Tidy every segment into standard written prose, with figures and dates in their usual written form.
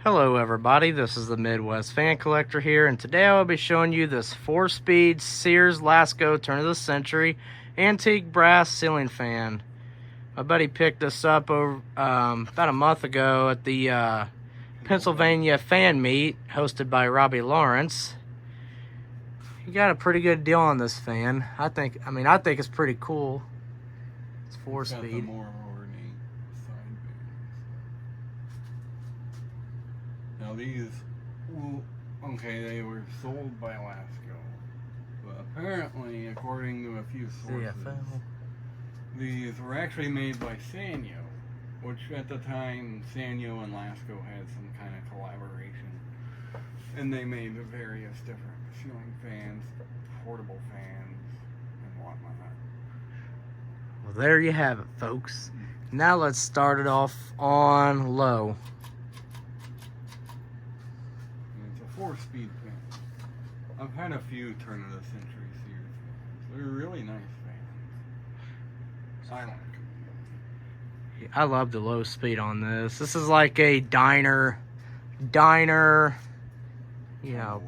Hello everybody, this is the Midwest Fan Collector here, and today I will be showing you this 4-speed Sears Lasko turn of the century antique brass ceiling fan. My buddy picked this up over, about a month ago at the Pennsylvania fan meet hosted by Robbie Lawrence. He got a pretty good deal on this fan. I think it's pretty cool. It's 4-speed. Now these, they were sold by Lasko, but apparently, according to a few sources, these were actually made by Sanyo, which at the time Sanyo and Lasko had some kind of collaboration, and they made various different ceiling fans, portable fans, and whatnot. Well, there you have it, folks. Now let's start it off on low. 4-speed fan. I've had a few turn of the century Sears fans. They're really nice fans. I like them. I love the low speed on this. This is like a diner, you know,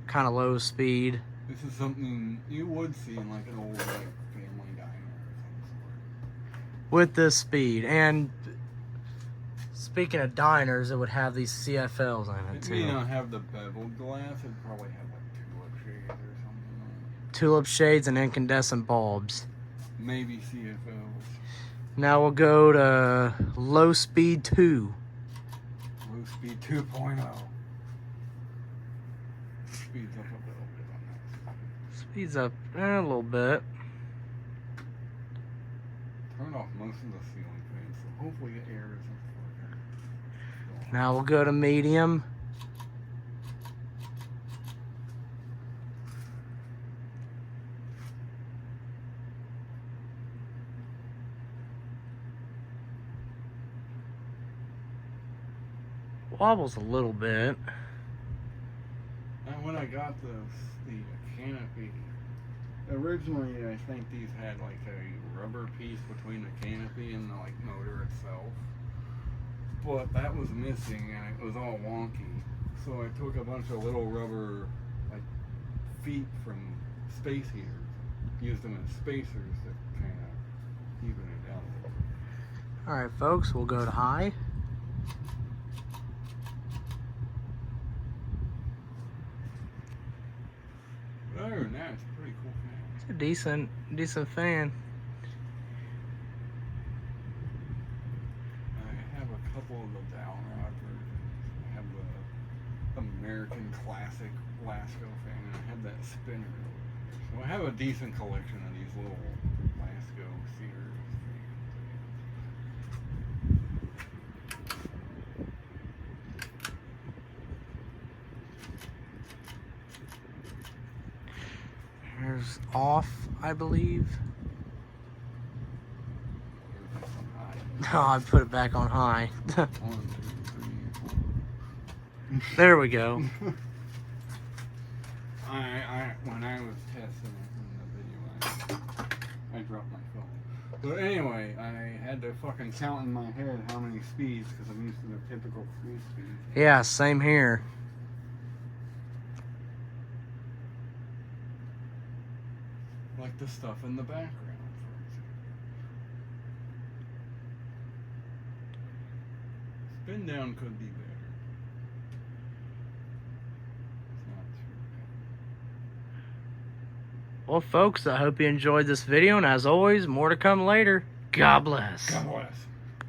kind of low speed. This is something you would see in like an old family diner or some sort. With this speed. And speaking of diners, it would have these CFLs in it too. It may not have the beveled glass. It'd probably have like tulip shades or something. Tulip shades and incandescent bulbs. Maybe CFLs. Now we'll go to low speed 2. Low speed 2.0. Speeds up a little bit on that. Speeds up a little bit. Turn off most of the ceiling fans, so hopefully the air isn't flowing. Now we'll go to medium. Wobbles a little bit. And when I got the canopy, originally I think these had like a rubber piece between the canopy and the motor itself. But that was missing and it was all wonky. So I took a bunch of little rubber feet from space heaters, used them as spacers to kind of even it down a little bit. Alright folks, we'll go to high. Other than that, it's a pretty cool fan. It's a decent fan. I have a couple of the downrod versions. I have the American Classic Lasko fan, and I have that spinner over there. So I have a decent collection of these little Lasko Sears fans. There's off, I believe. No, I put it back on high. 1, 2, 3, 4. There we go. When I was testing it in the video, I dropped my phone. But anyway, I had to fucking count in my head how many speeds because I'm used to the typical 3-speed. Yeah, same here. Like the stuff in the background, for example. Spin down could be better. It's not too bad. Well, folks, I hope you enjoyed this video, and as always, more to come later. God bless. God bless.